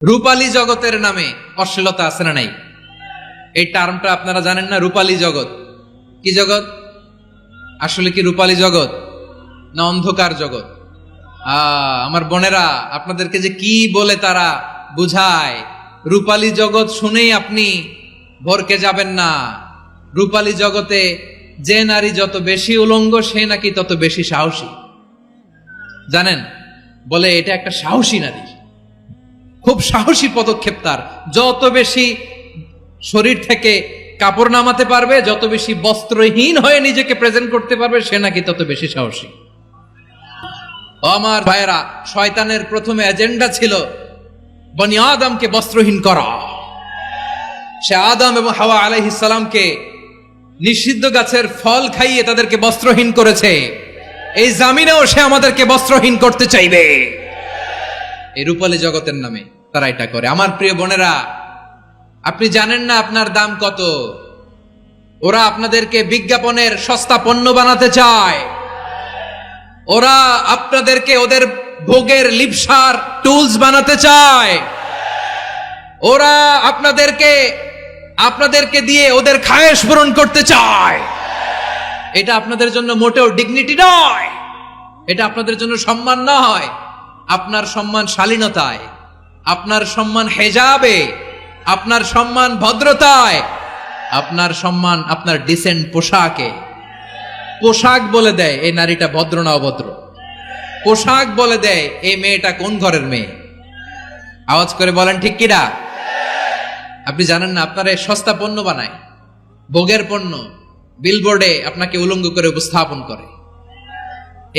রূপালী জগতের নামে অশ্লীলতা আছে না নাই? এই টার্মটা আপনারা জানেন না? রূপালী জগৎ কি জগৎ? আসলে কি রূপালী জগৎ না অন্ধকার জগৎ? আমার বোনেরা, আপনাদেরকে যে কি বলে তারা বুঝায়, রূপালী জগৎ শুনেই আপনি ভরকে যাবেন না। রূপালী জগতে যে নারী যত বেশি উলঙ্গ সে নাকি তত বেশি সাহসী। জানেন, বলে এটা একটা সাহসী নারী, খুব সাহসী পদক্ষেপ তার। যত বেশি শরীর থেকে কাপড় নামাতে পারবে, যত বেশি বস্ত্রহীন হয়ে নিজেকে প্রেজেন্ট করতে পারবে, সে নাকি তত বেশি সাহসী। আমার ভাইয়েরা, শয়তানের প্রথম এজেন্ডা ছিল বনি আদমকে বস্ত্রহীন করা। সে আদম এবং হাওয়া আলাইহিস সালামকে নিষিদ্ধ গাছের ফল খাইয়ে তাদেরকে বস্ত্রহীন করেছে। এই জামিনেও সে আমাদেরকে বস্ত্রহীন করতে চাইবে। এই রূপালী জগতের নামে তারা এটা করে। আমার প্রিয় বোনেরা, আপনি জানেন না আপনার দাম কত। ওরা আপনাদেরকে বিজ্ঞাপনের সস্তা পণ্য বানাতে চায়। ওরা আপনাদেরকে ওদের ভোগের লিপসার টুলস বানাতে চায়। ওরা আপনাদেরকে দিয়ে ওদের খায়েশ পূরণ করতে চায়। এটা আপনাদের জন্য মোটেও ডিগনিটি নয়, এটা আপনাদের জন্য সম্মান নয়। আপনার সম্মান শালীনতায়, আপনার সম্মান হেজাবে, আপনার সম্মান ভদ্রতায়, আপনার সম্মান আপনার ডিসেন্ট পোশাকে। পোশাক বলে দেয় এই নারীটা ভদ্র না অভদ্র। পোশাক বলে দেয় এই মেয়েটা কোন ঘরের মেয়ে। আওয়াজ করে বলেন ঠিক কিনা? আপনি জানেন না, আপনারা সস্তা পণ্য বানায়, ভোগের পণ্য, বিলবোর্ডে আপনাকে উলঙ্গ করে উপস্থাপন করে।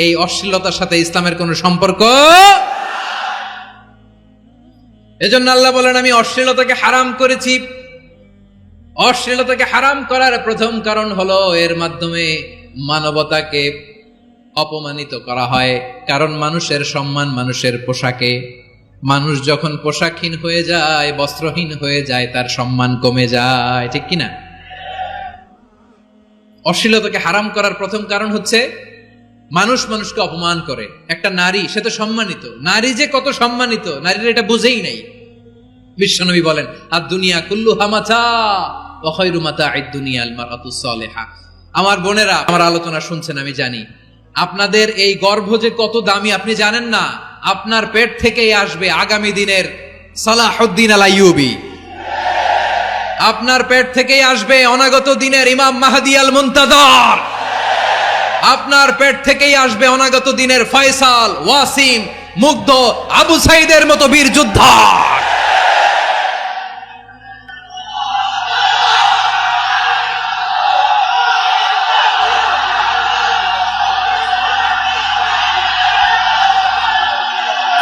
এই অশ্লীলতার সাথে ইসলামের কোনো সম্পর্ক। এজন্য আল্লাহ বলেন, আমি অশ্লীলতাকে হারাম করেছি। অশ্লীলতাকে হারাম করার প্রথম কারণ হলো এর মাধ্যমে মানবতাকে অপমানিত করা হয়। কারণ মানুষের সম্মান মানুষের পোশাকে। মানুষ যখন পোশাকহীন হয়ে যায়, বস্ত্রহীন হয়ে যায়, তার সম্মান কমে যায়, ঠিক কিনা? অশ্লীলতাকে হারাম করার প্রথম কারণ হচ্ছে মানুষ মানুষকে অপমান করে। একটা নারী, সে তো সম্মানিত। নারী যে কত সম্মানিত, নারীর এটা বুঝেই নাই। বিশ্বনবী বলেন, আর দুনিয়া কুল্লুহা মাতা ওয়া খায়রু মাতা'আদ দুনিয়া আল মারআতুস সালিহা। আমার বোনেরা, আমার আলোচনা শুনছেন আমি জানি। আপনাদের এই গর্ভ যে কত দামি আপনি জানেন না। আপনার পেট থেকেই আসবে আগামী দিনের সালাহুদ্দিন আল আইয়ুবী। আপনার পেট থেকেই আসবে অনাগত দিনের ইমাম মাহদী আল মুনতাজার। আপনার পেট থেকেই আসবে অনাগত দিনের ফয়সাল, ওয়াসিম, মুগ্ধ, আবু সাইদের মতো বীর যোদ্ধা।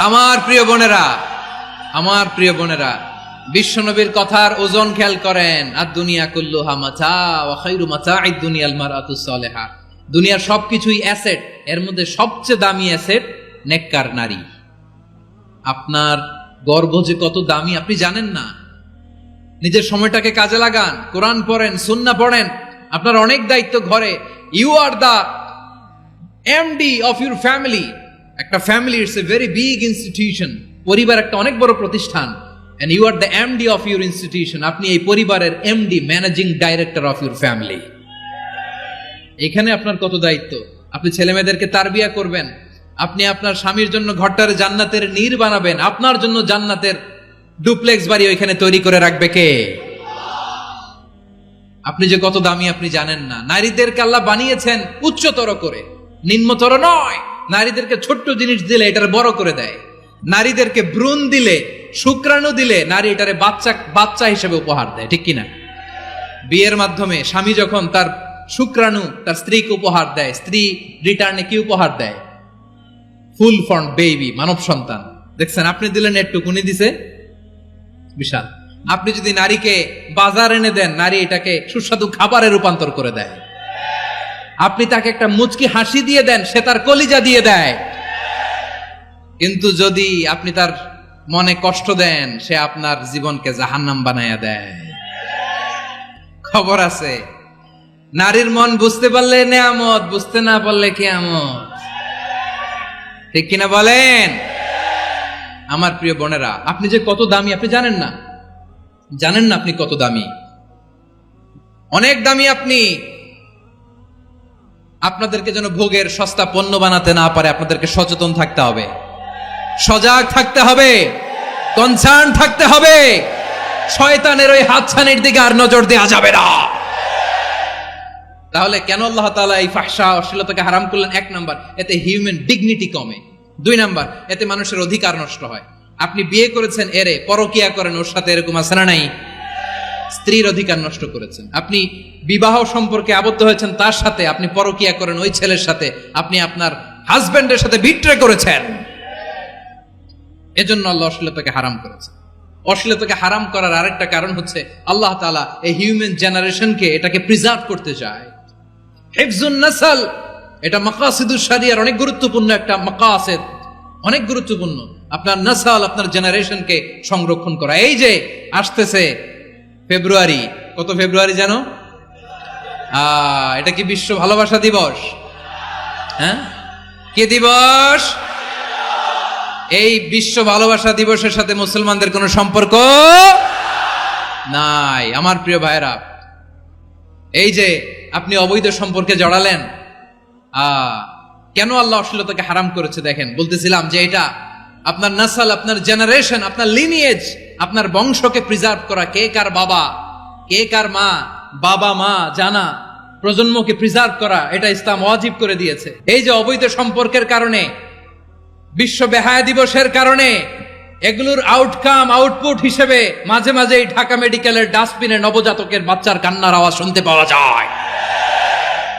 আমার প্রিয় বোনেরা, আমার প্রিয় বোনেরা, বিশ্বনবীর কথার ওজন খেয়াল করেন। আর দুনিয়া কুল্লুহা মাতা ওয়া খায়রু মাতা'আদ দুনিয়া আল মারআতুস সালিহা। দুনিয়ার সবকিছুই অ্যাসেট, এর মধ্যে সবচেয়ে দামি অ্যাসেট নেককার নারী। আপনার গর্ভ যে কত দামি আপনি জানেন না। নিজের সময়টাকে কাজে লাগান, কোরআন পড়েন, সুন্নাহ পড়েন। আপনার অনেক দায়িত্ব ঘরে। You are the MD of your family. একটা family it's a very big institution. পরিবার একটা অনেক বড় প্রতিষ্ঠান। And you are the MD of your institution. আপনি এই পরিবারের MD, managing director of your family. এখানে আপনার কত দায়িত্ব। আপনি ছেলে মেয়েদেরকে তারবিয়া করবেন। আপনি আপনার স্বামীর জন্য ঘরটারে জান্নাতের নীর বানাবেন। আপনার জন্য জান্নাতের ডুপ্লেক্স বাড়ি ওইখানে তৈরি করে রাখবে কে? আপনি যে কত দামি আপনি জানেন না। নারীদেরকে আল্লাহ বানিয়েছেন উচ্চতর করে, নিম্নতর নয়। নারীদেরকে ছোট্ট জিনিস দিলে এটারে বড় করে দেয়। নারীদেরকে ভ্রূণ দিলে, শুক্রাণু দিলে নারী এটারে বাচ্চা হিসেবে উপহার দেয়, ঠিক কিনা? বিয়ের মাধ্যমে স্বামী যখন তার শুক্রাণু তার স্ত্রীকে উপহার দেয়, স্ত্রী রিটার্নে কি উপহার দেয়? ফুল ফর্ম বেবি, মানব সন্তান। দেখছেন, আপনি দিলেন একটুকুনি, দিছে বিশাল। আপনি যদি নারীকে বাজার এনে দেন, নারী এটাকে সুস্বাদু খাবারে রূপান্তর করে দেয়। আপনি তাকে একটা মুচকি হাসি দিয়ে দেন, সে তার কলিজা দিয়ে দেয়। কিন্তু যদি আপনি তার মনে কষ্ট দেন, সে আপনার জীবনকে জাহান্নাম বানায়া দেয়। খবর আছে, নারীর মন বুঝতে পারলে নেয়ামত, বুঝতে না পারলে কিয়ামত, ঠিক কিনা বলেন? আমার প্রিয় বোনেরা, আপনি যে কত দামি আপনি জানেন না, জানেন না আপনি কত দামি, অনেক দামি আপনি। আপনাদেরকে যেন ভোগের সস্তা পণ্য বানাতে না পারে আপনাদেরকে সচেতন থাকতে হবে, সজাগ থাকতে হবে, কনসার্ন থাকতে হবে। শয়তানের ওই হাতছানির দিকে আর নজর দেওয়া যাবে না। তাহলে কেন আল্লাহ তাআলা এই ফাহশা অশ্লীলতাকে হারাম করলেন? এক নাম্বার, এতে হিউম্যান ডিগনিটি কমে। দুই নাম্বার, এতে মানুষের অধিকার নষ্ট হয়। আপনি বিয়ে করেছেন এরে, পরকিয়া করেন ওর সাথে, এরকম আছে না নাই? স্ত্রীর অধিকার নষ্ট করেছেন। আপনি বিবাহ সম্পর্কে আবদ্ধ হয়েছেন তার সাথে, আপনি পরকিয়া করেন ওই ছেলের সাথে, আপনি আপনার হাজবেন্ডের সাথে বিট্রে করেছেন। এজন্য আল্লাহ অশ্লীলতাকে হারাম করেছেন। অশ্লীলতাকে হারাম করার আরেকটা কারণ হচ্ছে আল্লাহ তাআলা এই হিউম্যান জেনারেশনকে এটাকে প্রিজার্ভ করতে চায়। হিফজুন নাসল, এটা মাকাসিদুশ শরিয়ার অনেক গুরুত্বপূর্ণ একটা মাকাসিদ, অনেক গুরুত্বপূর্ণ। আপনার নাসল, আপনার জেনারেশনকে সংরক্ষণ করা। এই যে আসতেছে ফেব্রুয়ারি, কত ফেব্রুয়ারি জানো? এটা কি বিশ্ব ভালোবাসা দিবস? হ্যাঁ, কি দিবস? এই বিশ্ব ভালোবাসা দিবসের সাথে মুসলমানদের কোনো সম্পর্ক নাই। আমার প্রিয় ভাইরা, এই যে আপনি অবৈধ সম্পর্কে জড়ালেন, কেন আল্লাহ অশ্লীলতাকে হারাম করেছে দেখেন। বলতেছিলাম যে এটা আপনার নাসল, আপনার জেনারেশন, আপনার লিনিয়েজ, আপনার বংশকে প্রিজার্ভ করা। কে কার বাবা, কে কার মা, বাবা মা জানা, প্রজন্মকে প্রিজার্ভ করা, এটা ইসলাম ওয়াজিব করে দিয়েছে। এই যে অবৈধ সম্পর্কের কারণে, বিশ্ব বেহায়া দিবসের কারণে, এগুলোর আউটকাম, আউটপুট হিসেবে মাঝে মাঝে এই ঢাকা মেডিকেলের ডাস্টবিনে নবজাতকের বাচ্চার কান্নার আওয়াজ শুনতে পাওয়া যায়।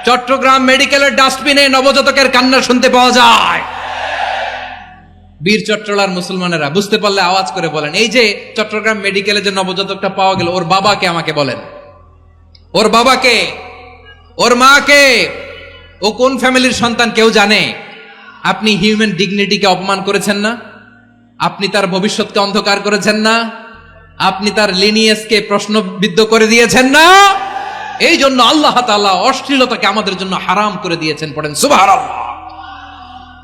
চট্টগ্রাম মেডিকেলের ডাস্টবিনে নবজাতকের কান্না শুনতে পাওয়া যায়। বীর চট্টলার মুসলমানেরা বুঝতে পারলে আওয়াজ করে বলেন, এই যে চট্টগ্রাম মেডিকেলে যে নবজাতকটা পাওয়া গেল, ওর বাবাকে আমাকে বলেন, ওর বাবাকে, ওর মাকে, ও কোন ফ্যামিলির সন্তান কেউ জানে? আপনি হিউম্যান ডিগনিটিকে অপমান করেছেন না? আপনি তার ভবিষ্যৎকে অন্ধকার করেছেন না? আপনি তার লিনিয়েজকে প্রশ্নবিদ্ধ করে দিয়েছেন না? এই জন্য আল্লাহ তাআলা অশ্লীলতাকে আমাদের জন্য হারাম করে দিয়েছেন। পড়েন সুবহানাল্লাহ।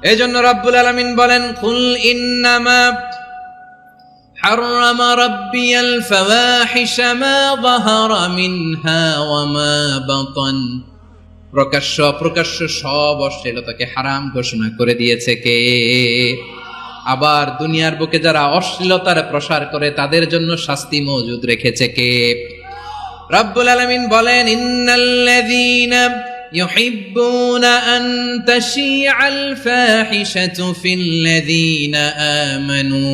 এই জন্য রাব্বুল আলামিন বলেন, কুল ইন্নামা হারামা রাব্বিয়াল ফাওয়াহিশা মা যাহারা মিনহা ওয়া মা বাতান। প্রকাশ্য অপ্রকাশ্য সব অশ্লীলতাকে হারাম ঘোষণা করে দিয়েছে কে? আবার দুনিয়ার বুকে যারা অশ্লীলতার প্রসার করে তাদের জন্য শাস্তি মজুদ রেখেছে কে? রাব্বুল আলামিন বলেন, ইন্নাল্লাযীনা ইউহিব্বুনা আন তাশিআল ফাহিশাতু ফিল্লাযীনা আমানু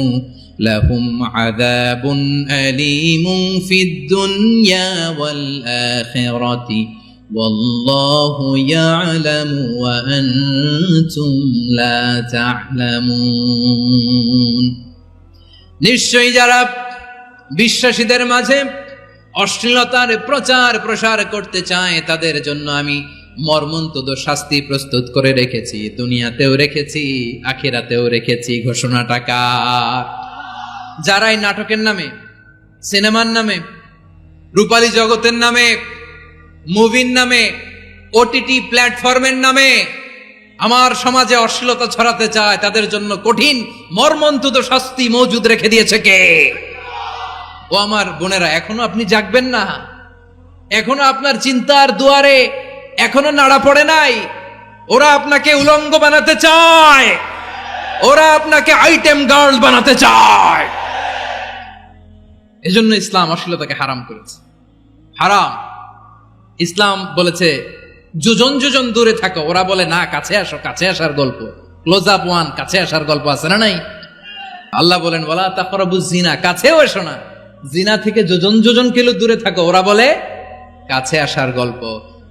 লাহুম আযাবুন আলীমুন ফিদ দুনিয়া ওয়াল আখিরাতি ওয়াল্লাহু ইয়ালামু ওয়া আনতুম লা তা'লামুন। নিশ্চয়ই যারা বিশ্বাসীদের মাঝে অশ্লীলতার প্রচার প্রসার করতে চায় তাদের জন্য আমি মর্মন্তুদ শাস্তি প্রস্তুত করে রেখেছি, দুনিয়াতেও রেখেছি, আখিরাতেও রেখেছি। ঘোষণাটা কার? যারাই নাটকের নামে, সিনেমার নামে, রূপালী জগতের নামে, মুভির নামে, ওটিটি প্ল্যাটফর্মের নামে আমার সমাজে অশ্লীলতা ছড়াতে চায় তাদের জন্য কঠিন মর্মন্তুদ শাস্তি মজুদ রেখে দিয়েছে কে? ও আমার বোনেরা, এখনো আপনি জাগবেন না? এখনো আপনার চিন্তার দুয়ারে এখনো নাড়া পড়ে নাই? ওরা আপনাকে উলঙ্গ বানাতে চায়, ওরা আপনাকে আইটেম গার্ল বানাতে চায়। এজন্য ইসলাম অশ্লীলতাকে হারাম করেছে। হারাম। ইসলাম বলেছে যোজন যোজন দূরে থাকো, ওরা বলে না কাছে আসো, কাছে আসার গল্প, ক্লোজ আপ ওয়ান, কাছে আসার গল্প আছে না নাই? আল্লাহ বলেন ওয়ালা তাকরাবুজ জিনা, কাছেও এসো না, জিনা থেকে যোজন যোজন কিলো দূরে থাকো, ওরা বলে কাছে আসার গল্প।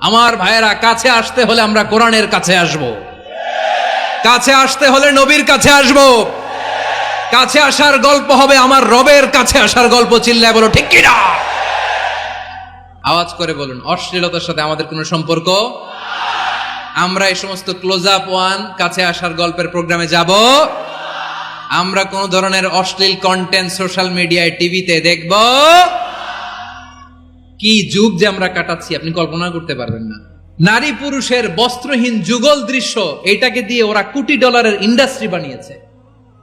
আমার ভাইয়েরা, কাছে আসতে হলে আমরা কোরআনের কাছে আসব, কাছে আসতে হলে নবীর কাছে আসব, কাছে আসার গল্প হবে আমার রবের কাছে আসার গল্প। চিল্লায় বলো ঠিক কিনা? আওয়াজ করে বলুন, অশ্লীলতার সাথে আমাদের কোনো সম্পর্ক? আমরা এই সমস্ত ক্লোজ আপ ওয়ান, কাছে আসার গল্পের প্রোগ্রামে যাব? আমরা কোন ধরনের অশ্লীল কন্টেন্ট সোশ্যাল মিডিয়ায়, টিভিতে দেখব? কি যুগ যে আমরা কাটাচ্ছি আপনি কল্পনা করতে পারবেন না। নারী পুরুষের বস্ত্রহীন যুগল দৃশ্য, এটাকে দিয়ে ওরা কোটি ডলারের ইন্ডাস্ট্রি বানিয়েছে।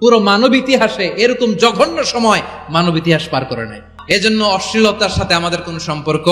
পুরো মানব ইতিহাসে এরকম জঘন্য সময় মানব ইতিহাস পার করে নাই। এজন্য অশ্লীলতার সাথে আমাদের কোনো সম্পর্ক